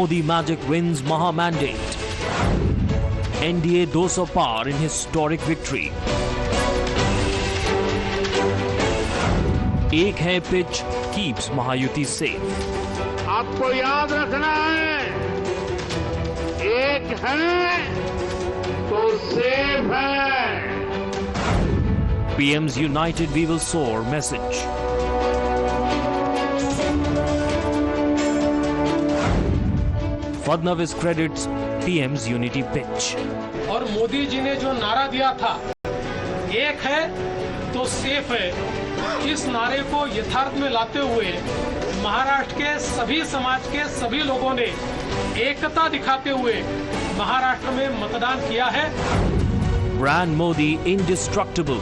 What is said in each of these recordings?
Modi magic wins Maha mandate. NDA 200 par in historic victory. एक है pitch keeps Mahayuti safe. आपको याद रखना है, एक है तो सेफ है. PM's United We Will Soar message. Fadnavis credits PM's unity pitch. और मोदी जी ने जो नारा दिया था, एक है तो सेफ है, इस नारे को यथार्थ में लाते हुए महाराष्ट्र के सभी समाज के सभी लोगों ने एकता दिखाते हुए महाराष्ट्र में मतदान किया है. Brand Modi indestructible.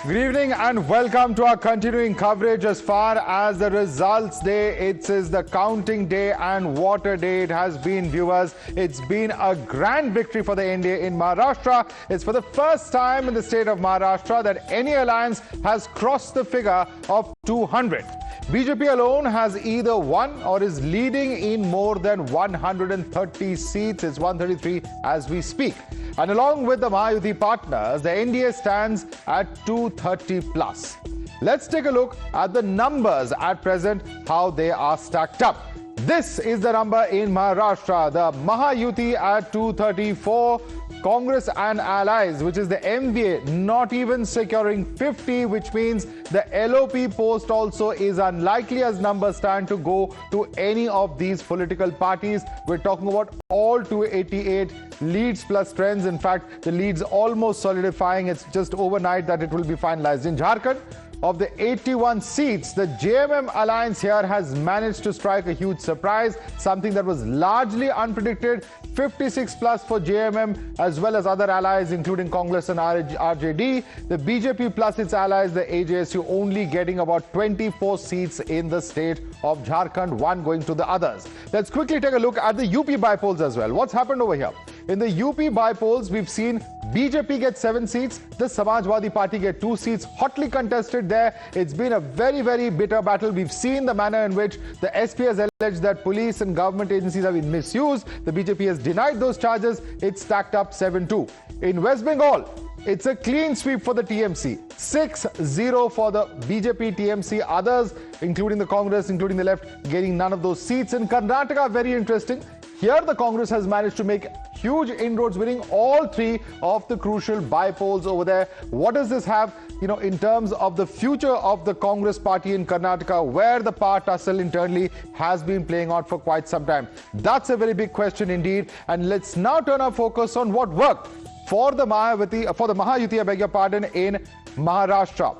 Good evening and welcome to our continuing coverage. As far as the results day, it is the counting day, and what a day it has been, viewers. It's been a grand victory for the NDA in Maharashtra. It's for the first time in the state of Maharashtra that any alliance has crossed the figure of 200. BJP alone has either won or is leading in more than 130 seats. It's 133 as we speak. And along with the Mahayuti partners, the NDA stands at 230 plus. Let's take a look at the numbers at present, how they are stacked up. This is the number in Maharashtra, the Mahayuti at 234, Congress and allies, which is the MVA, not even securing 50, which means the LOP post also is unlikely as numbers stand to go to any of these political parties. We're talking about all 288 leads plus trends. In fact, the leads almost solidifying. It's just overnight that it will be finalized. In Jharkhand, of the 81 seats, the JMM alliance here has managed to strike a huge surprise, something that was largely unpredicted. 56 plus for JMM as well as other allies including Congress and RJD. The BJP plus its allies, the AJSU, only getting about 24 seats in the state of Jharkhand, one going to the others. Let's quickly take a look at the UP bypolls as well. What's happened over here? In the UP bypolls, we've seen BJP get 7 seats, the Samajwadi Party get 2 seats, hotly contested there. It's been a very, very bitter battle. We've seen the manner in which the SP has alleged that police and government agencies have been misused. The BJP has denied those charges. It's stacked up 7-2. In West Bengal, it's a clean sweep for the TMC. 6-0 for the BJP, TMC, others, including the Congress, including the left, getting none of those seats. In Karnataka, very interesting. Here, the Congress has managed to make huge inroads, winning all 3 of the crucial bypolls over there. What does this have, in terms of the future of the Congress party in Karnataka, where the power tussle internally has been playing out for quite some time? That's a very big question indeed. And let's now turn our focus on what worked for the Mahayuti, I beg your pardon, in Maharashtra.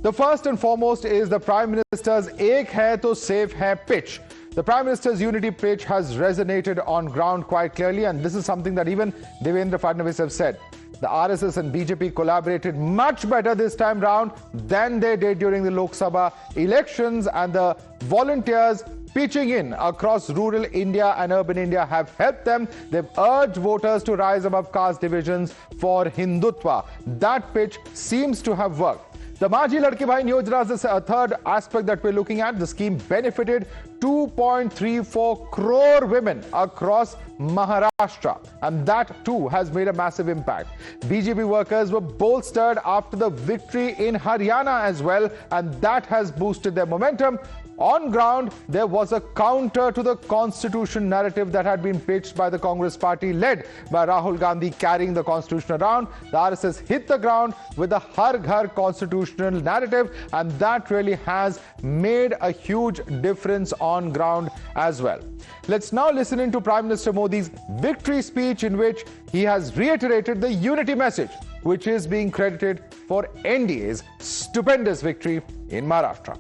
The first and foremost is the Prime Minister's "Ek hai to safe hai" pitch. The Prime Minister's unity pitch has resonated on ground quite clearly, and this is something that even Devendra Fadnavis have said. The RSS and BJP collaborated much better this time round than they did during the Lok Sabha elections, and the volunteers pitching in across rural India and urban India have helped them. They've urged voters to rise above caste divisions for Hindutva. That pitch seems to have worked. The Maaji Ladki Bahin Yojana is a third aspect that we're looking at. The scheme benefited 2.34 crore women across Maharashtra, and that too has made a massive impact. BJP workers were bolstered after the victory in Haryana as well, and that has boosted their momentum. On ground, there was a counter to the constitution narrative that had been pitched by the Congress party, led by Rahul Gandhi carrying the constitution around. The RSS hit the ground with the Har Ghar constitutional narrative, and that really has made a huge difference on ground as well. Let's now listen into Prime Minister Modi's victory speech, in which he has reiterated the unity message, which is being credited for NDA's stupendous victory in Maharashtra.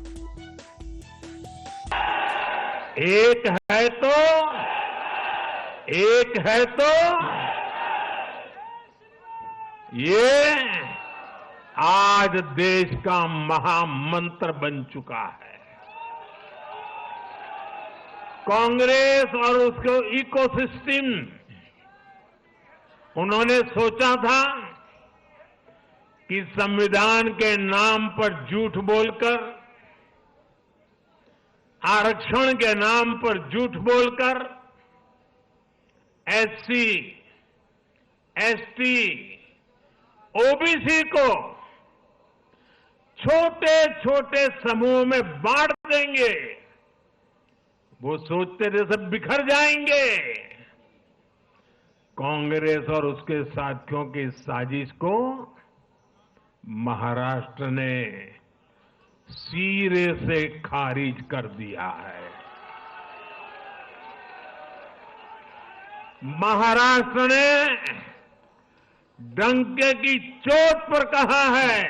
एक है तो ये आज देश का महामंत्र बन चुका है. कांग्रेस और उसके इकोसिस्टम, उन्होंने सोचा था कि संविधान के नाम पर झूठ बोलकर, आरक्षण के नाम पर झूठ बोलकर एससी, एसटी, ओबीसी को छोटे छोटे समूह में बांट देंगे, वो सोचते थे सब बिखर जाएंगे। कांग्रेस और उसके साथियों की साजिश को महाराष्ट्र ने सिरे से खारिज कर दिया है। महाराष्ट्र ने डंके की चोट पर कहा है,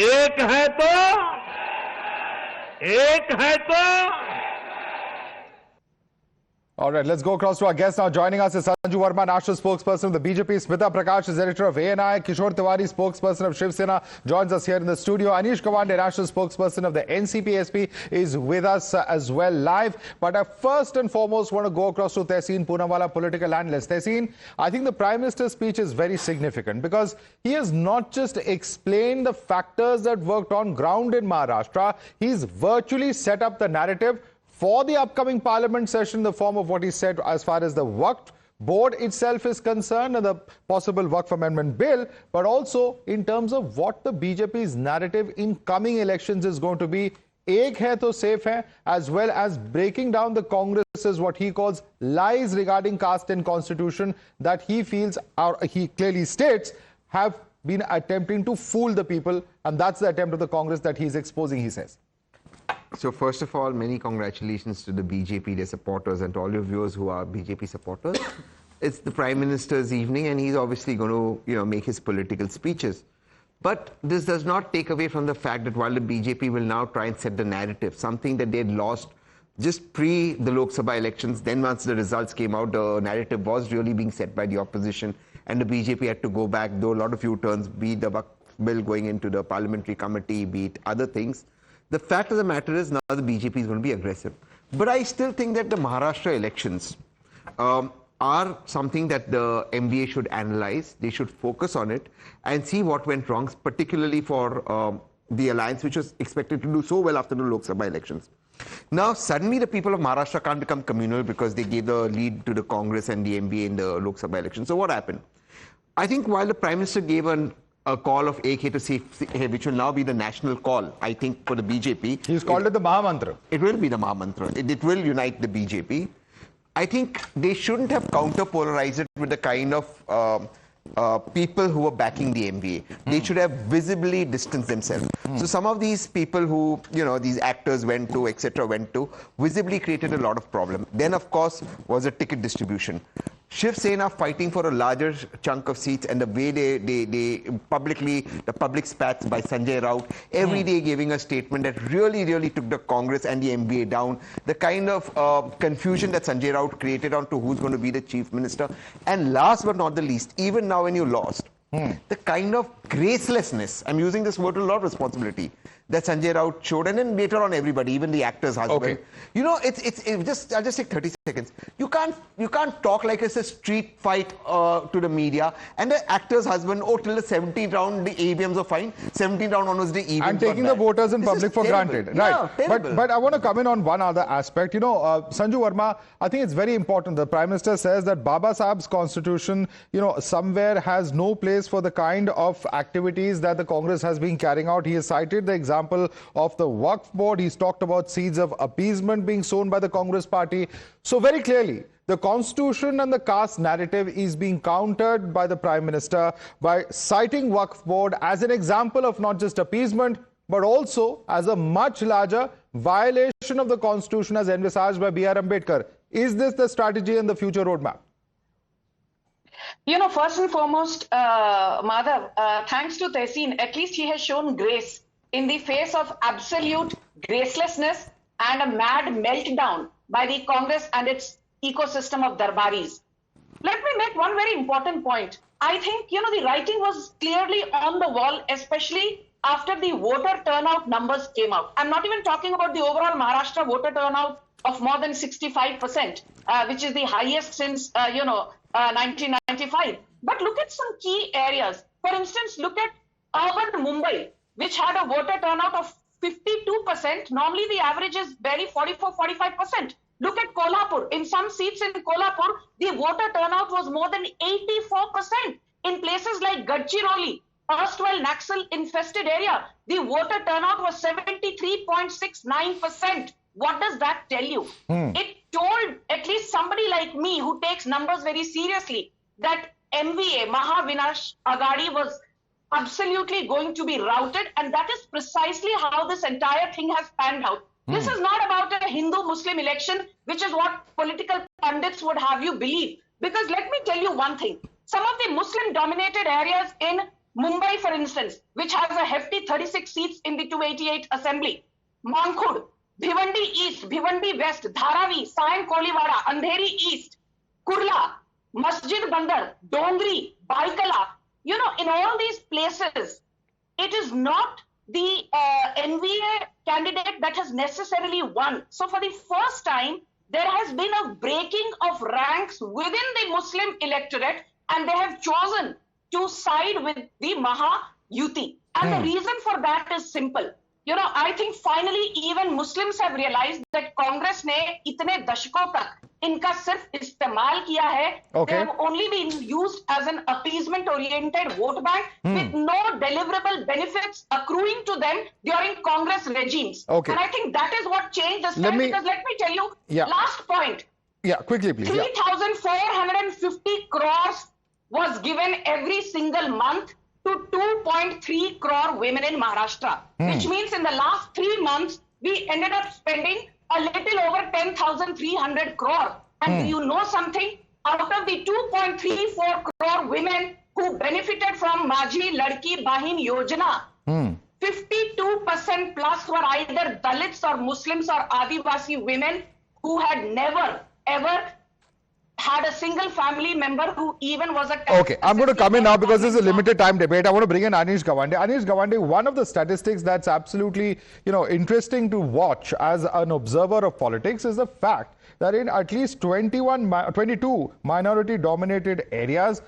एक है तो All right, let's go across to our guest now. Joining us is Sanju Verma, national spokesperson of the BJP. Smita Prakash is editor of ANI. Kishore Tiwari, spokesperson of Shiv Sena, joins us here in the studio. Anish Kawande, national spokesperson of the NCP-SP, is with us as well live. But I first and foremost want to go across to Tehseen Poonawala, political analyst. Tehseen, I think the Prime Minister's speech is very significant because he has not just explained the factors that worked on ground in Maharashtra, he's virtually set up the narrative for the upcoming parliament session in the form of what he said as far as the Waqf board itself is concerned and the possible Waqf amendment bill, but also in terms of what the BJP's narrative in coming elections is going to be. Ek hai to safe hai, as well as breaking down the Congress's what he calls lies regarding caste and constitution that he feels, or he clearly states, have been attempting to fool the people, and that's the attempt of the Congress that he's exposing, he says. So first of all, many congratulations to the BJP, their supporters, and to all your viewers who are BJP supporters. It's the Prime Minister's evening, and he's obviously going to, make his political speeches. But this does not take away from the fact that while the BJP will now try and set the narrative, something that they had lost just pre the Lok Sabha elections, then once the results came out, the narrative was really being set by the opposition, and the BJP had to go back, though a lot of U-turns, be it the Waqf bill going into the parliamentary committee, be it other things. The fact of the matter is now the BJP is going to be aggressive. But I still think that the Maharashtra elections are something that the MBA should analyze. They should focus on it and see what went wrong, particularly for the alliance, which was expected to do so well after the Lok Sabha elections. Now, suddenly the people of Maharashtra can't become communal because they gave the lead to the Congress and the MBA in the Lok Sabha election. So what happened? I think while the Prime Minister gave a call of AK to see, which will now be the national call, I think, for the BJP. He's called it the Mahamantra. It will be the Mahamantra. It will unite the BJP. I think they shouldn't have counter-polarized it with the kind of people who were backing the MVA. They should have visibly distanced themselves. So some of these people who, these actors went to, etc., visibly created a lot of problem. Then, of course, was a ticket distribution. Shiv Sena fighting for a larger chunk of seats, and the way they publicly, the public spats by Sanjay Raut, every day giving a statement that really took the Congress and the MBA down. The kind of confusion that Sanjay Raut created on to who's going to be the chief minister. And last but not the least, even now when you lost, the kind of gracelessness, I'm using this word with a lot of responsibility, that Sanjay Raut showed, and then later on everybody, even the actor's husband. Okay. I'll just take 30 seconds. You can't talk like it's a street fight to the media, and the actor's husband, till the 17th round, the EVMs are fine. 17th round onwards, the EVMs and taking the voters in public for granted. Right. Yeah, but I want to come in on one other aspect. Sanju Verma, I think it's very important. The Prime Minister says that Baba Sahib's constitution, somewhere has no place for the kind of activities that the Congress has been carrying out. He has cited the example of the Waqf board. He's talked about seeds of appeasement being sown by the Congress party. So very clearly, the constitution and the caste narrative is being countered by the Prime Minister by citing Waqf board as an example of not just appeasement, but also as a much larger violation of the constitution as envisaged by B.R. Ambedkar. Is this the strategy and the future roadmap? First and foremost, Madhav, thanks to Tehseen, at least he has shown grace in the face of absolute gracelessness and a mad meltdown by the Congress and its ecosystem of darbaris. Let me make one very important point. I think, the writing was clearly on the wall, especially after the voter turnout numbers came out. I'm not even talking about the overall Maharashtra voter turnout of more than 65%, which is the highest since, 1995. But look at some key areas. For instance, look at urban Mumbai, which had a voter turnout of 52%, normally the average is barely 44-45%. Look at Kolhapur. In some seats in Kolhapur, the voter turnout was more than 84%. In places like Gadchiroli, erstwhile Naxal-infested area, the voter turnout was 73.69%. What does that tell you? It told at least somebody like me who takes numbers very seriously that MVA, Mahavinash Agadi, was absolutely going to be routed, and that is precisely how this entire thing has panned out. This is not about a Hindu-Muslim election, which is what political pundits would have you believe. Because let me tell you one thing. Some of the Muslim-dominated areas in Mumbai, for instance, which has a hefty 36 seats in the 288 assembly, Mankhurd, Bhiwandi East, Bhiwandi West, Dharavi, Sayan Koliwada, Andheri East, Kurla, Masjid Bandar, Dongri, Baikala. You know, in all these places, it is not the NVA candidate that has necessarily won. So for the first time, there has been a breaking of ranks within the Muslim electorate, and they have chosen to side with the Mahayuti. And the reason for that is simple. You know, I think finally even Muslims have realized that Congress ne itne dashko tak inka sirf istemal kiya hai. They have only been used as an appeasement-oriented vote bank with no deliverable benefits accruing to them during Congress regimes. And I think that is what changed the stand, because let me tell you, last point. Yeah, quickly, please. 3,450 crores was given every single month to 2.3 crore women in Maharashtra, which means in the last 3 months, we ended up spending a little over 10,300 crore. And do you know something? Out of the 2.34 crore women who benefited from Majhi Ladki Bahin Yojana, 52% plus were either Dalits or Muslims or Adivasi women who had never, ever had a single family member who even was a... Okay, I'm going to come in now because this is a limited time debate. I want to bring in Anish Gawande. Anish Gawande, one of the statistics that's absolutely, interesting to watch as an observer of politics is the fact that in at least 22 minority-dominated areas,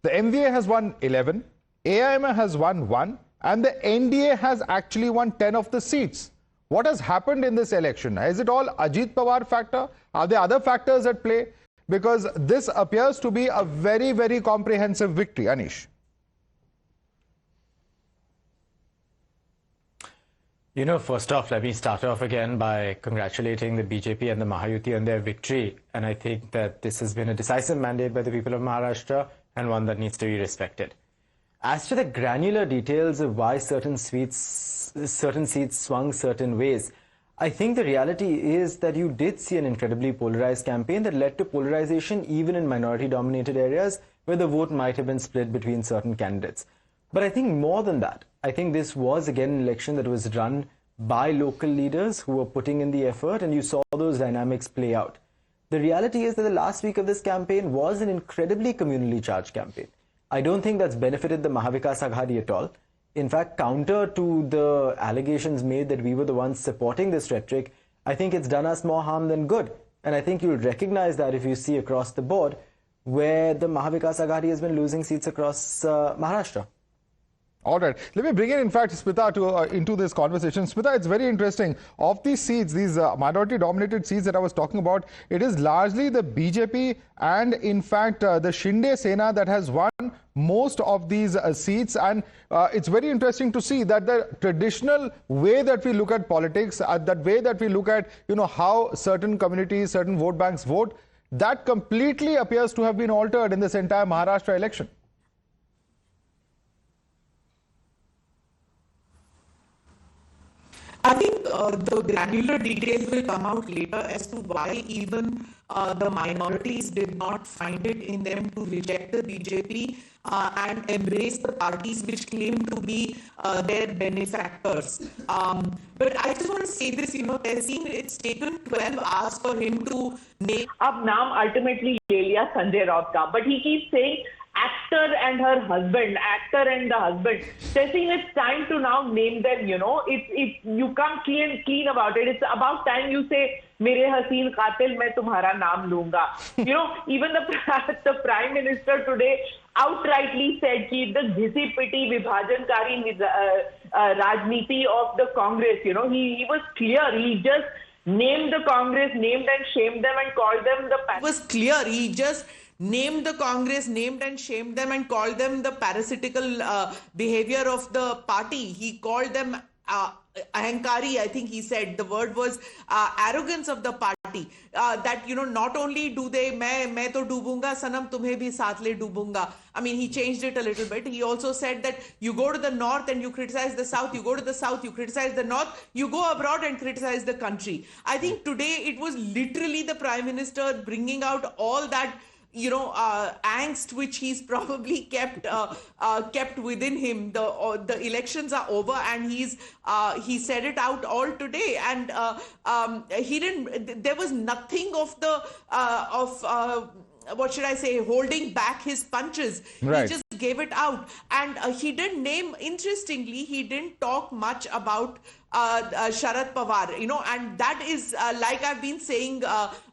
the MVA has won 11, AIM has won 1, and the NDA has actually won 10 of the seats. What has happened in this election? Is it all Ajit Pawar factor? Are there other factors at play? Because this appears to be a very, very comprehensive victory. Anish. First off, let me start off again by congratulating the BJP and the Mahayuti on their victory. And I think that this has been a decisive mandate by the people of Maharashtra and one that needs to be respected. As to the granular details of why certain seats swung certain ways, I think the reality is that you did see an incredibly polarized campaign that led to polarization even in minority-dominated areas where the vote might have been split between certain candidates. But I think more than that, I think this was again an election that was run by local leaders who were putting in the effort, and you saw those dynamics play out. The reality is that the last week of this campaign was an incredibly communally charged campaign. I don't think that's benefited the Mahavikas Aghadi at all. In fact, counter to the allegations made that we were the ones supporting this rhetoric, I think it's done us more harm than good. And I think you'll recognize that if you see across the board where the Mahavikas Aghadi has been losing seats across Maharashtra. All right. Let me bring in fact, Smita into this conversation. Smita, it's very interesting. Of these seats, these minority-dominated seats that I was talking about, it is largely the BJP and, in fact, the Shinde Sena that has won most of these seats. And it's very interesting to see that the traditional way that we look at politics, that way that we look at, how certain communities, certain vote banks vote, that completely appears to have been altered in this entire Maharashtra election. I think the granular details will come out later as to why even the minorities did not find it in them to reject the BJP and embrace the parties which claim to be their benefactors. But I just want to say this, Tehseen, it's taken 12 hours for him to make... अब नाम ultimately ले लिया संजय राउत का, but he keeps saying actor and her husband, actor and the husband. Tessin, it's time to now name them, you know. It's you come clean about it. It's about time you say, Mere Haseen Qatil, main tumhara naam lunga. You know, even the Prime Minister today outrightly said ki the ghisi-piti vibhajankari rajniti of the Congress, you know, he was clear. He just named the Congress, named and shamed them and called them the... It was clear. He just named the Congress, named and shamed them and called them the parasitical behavior of the party. He called them ahankari, I think he said. The word was arrogance of the party. That, you know, not only do they, main to doobunga, sanam tumhe bhi saath le doobunga. I mean, he changed it a little bit. He also said that you go to the north and you criticize the south, you go to the south, you criticize the north, you go abroad and criticize the country. I think today it was literally the Prime Minister bringing out all that, you know, angst which he's probably kept within him. The elections are over, and he said it out all today, and he didn't. There was nothing of the what should I say, holding back his punches. Right. He just gave it out, and he didn't name. Interestingly, he didn't talk much about Sharad Pawar, you know, and that is like I've been saying,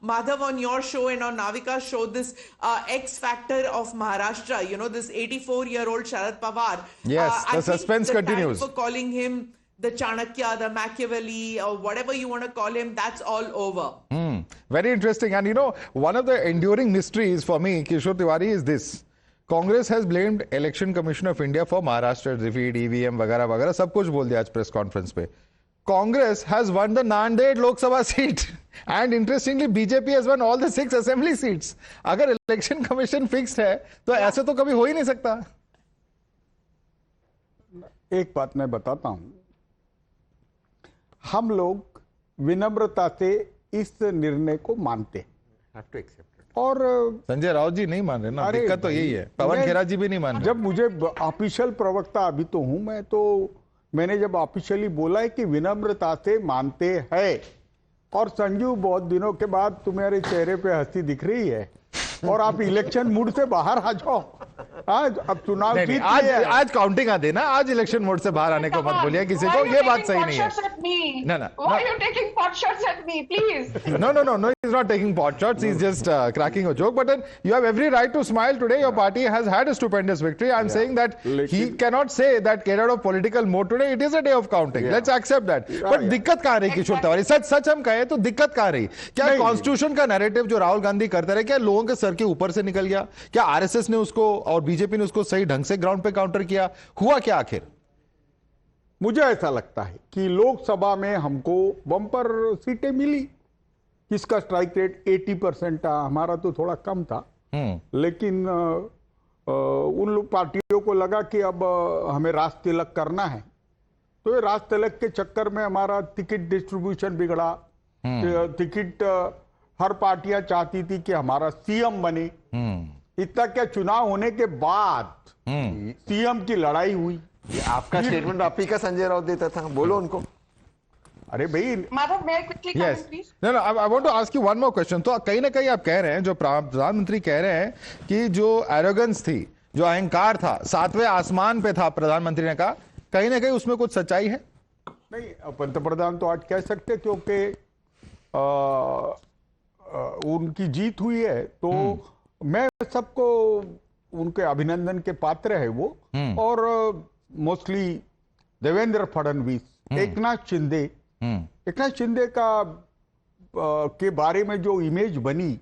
Madhav, on your show and on Navika's show, this X factor of Maharashtra, you know, this 84-year-old Sharad Pawar. Yes, the suspense continues. For calling him the Chanakya, the Machiavelli, or whatever you want to call him, that's all over. Very interesting. And you know, one of the enduring mysteries for me, Kishore Tiwari, is this. Congress has blamed Election Commission of India for Maharashtra defeat, EVM, वगैरह वगैरह सब कुछ बोल दिया आज press conference पे. Congress has won the Nanded Lok Sabha seat, and interestingly BJP has won all the 6 assembly seats. अगर Election Commission fixed है तो ऐसे तो कभी हो ही नहीं सकता. एक बात मैं बताता हूं, हम लोग विनम्रता से इस निर्णय को मानते हैं और संजय राउत जी नहीं मान रहे ना, दिक्कत तो यही है. पवन खेरा जी भी नहीं मान रहे. जब मुझे ऑफिशियल प्रवक्ता अभी तो हूं मैं, तो मैंने जब ऑफिशियली बोला है कि विनम्रता से मानते हैं, और संजू बहुत दिनों के बाद तुम्हारे चेहरे पे हंसी दिख रही है और आप इलेक्शन मूड से बाहर आ जाओ. आज अब चुनाव जीत आज काउंटिंग आ देना, आज इलेक्शन मोड से बाहर आने को मत बोलिए किसी को, ये बात सही नहीं है. Why are you taking pot shots at me, please? No, he's not taking pot shots. He's just cracking a joke. But then you have every right to smile today. Your party has had a stupendous victory. I'm saying that he cannot say that get out of political mode today. It is a day of counting. Let's accept that. But दिक्कत कहाँ रही किशोर तिवारी? सच हम कहें तो दिक्कत कहाँ रही? क्या कॉन्स्टिट्यूशन का नैरेटिव जो राहुल गांधी करते रहे, क्या लोगों के सर के ऊपर से निकल गया? क्या आरएसएस ने उसको और बीजेपी ने उसको सही ढंग से ग्राउंड पे काउंटर किया? हुआ क्या आखिर? मुझे ऐसा लगता है कि लोकसभा में हमको बम्पर सीटें मिली, इसका स्ट्राइक रेट 80% था, हमारा तो थोड़ा कम था. लेकिन उन पार्टियों को लगा कि अब हमें राज तिलक करना है, तो ये राज तिलक के चक्कर में हमारा टिकट डिस्ट्रीब्यूशन बिगड़ा. टिकट हर पार्टियां चाहती थी कि हमारा सीएम बने. इतना क्या, चुनाव होने के बाद सीएम की लड़ाई हुई. आपका स्टेटमेंट आप ही का संजय राउत देता था, बोलो उनको. अरे भाई, Madhav, may I quickly comment, please? No, I want to ask you one more question. तो कहीं ना कहीं आप कह रहे हैं, जो प्रधानमंत्री कह रहे हैं कि जो एरोगेंस थी, जो अहंकार था, 7वें आसमान पे था, प्रधानमंत्री ने कहा, कहीं ना कहीं उसमें कुछ सच्चाई है? नहीं, पंतप्रधान तो आज कह सकते क्योंकि उनकी जीत हुई है, तो मैं सबको उनके अभिनंदन के पात्र है वो. और मोस्टली देवेंद्र फडणवीस, एकनाथ शिंदे का के बारे में जो इमेज बनी,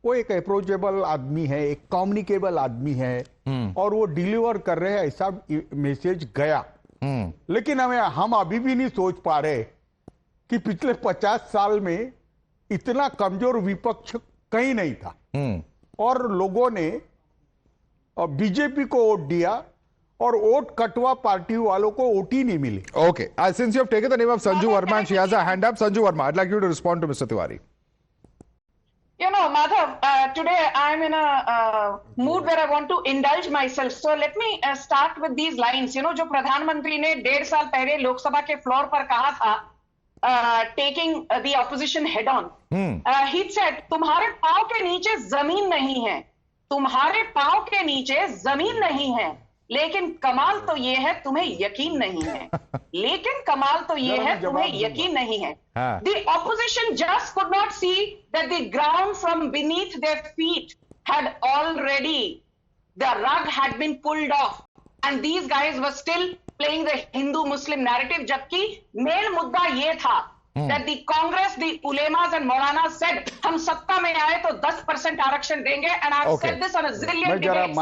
वो एक अप्रोचेबल आदमी है, एक कम्युनिकेबल आदमी है, और वो डिलीवर कर रहे हैं, ऐसा मैसेज गया. लेकिन हम अभी भी नहीं सोच पा रहे कि पिछले 50 साल में इतना कमजोर विपक्ष कहीं नहीं था, और लोगों ने बीजेपी को वोट दिया, और वोट कटवा पार्टी वालों को वोट ही नहीं मिली. Okay, since you have taken the name of Sanju Verma and she has a hand up, Sanju Verma, I'd like you to respond to Mr. Tiwari. You know, Madhav, today I'm in a mood where I want to indulge myself. So let me start with these lines. You know, जो प्रधानमंत्री ने 1.5 साल पहले लोकसभा के floor पर कहा था, taking the opposition head on. He said, तुम्हारे पांव के नीचे जमीन नहीं है. तुम्हारे पांव के नीचे जमीन नहीं है, लेकिन कमाल तो ये है तुम्हें यकीन नहीं है। लेकिन कमाल तो ये है तुम्हें यकीन नहीं है। The opposition just could not see that the ground from beneath their feet had already, the rug had been pulled off, and these guys were still playing the Hindu-Muslim narrative. जबकि मेन मुद्दा ये था that the Congress, the ulemas and Maulanas said, हम सत्ता में आए तो 10% आरक्षण देंगे, and I've said this on a zillion debates.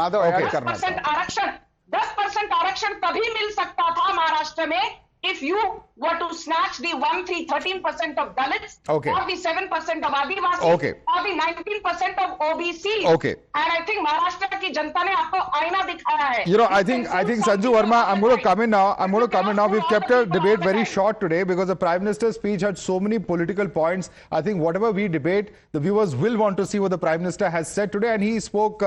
10% आरक्षण तभी मिल सकता था महाराष्ट्र में if you were to snatch the 13% of Dalits, or the 7% of Adivasi, or the 19% of OBC. And I think Maharashtra की जनता ने आपको आईना दिखाया है. You know, I think Sanju Verma, I'm going to come in now. We've kept a debate very short today because the Prime Minister's speech had so many political points. I think whatever we debate, the viewers will want to see what the Prime Minister has said today. And he spoke,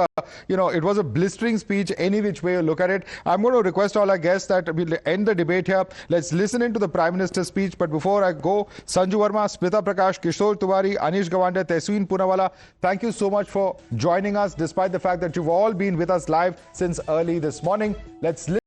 it was a blistering speech any which way you look at it. I'm going to request all our guests that we'll end the debate here. Let's listen into the Prime Minister's speech. But before I go, Sanju Verma, Smita Prakash, Kishore Tiwari, Anish Gawande, Tesween Poonawala, thank you so much for joining us despite the fact that you've all been with us live since early this morning. Let's listen.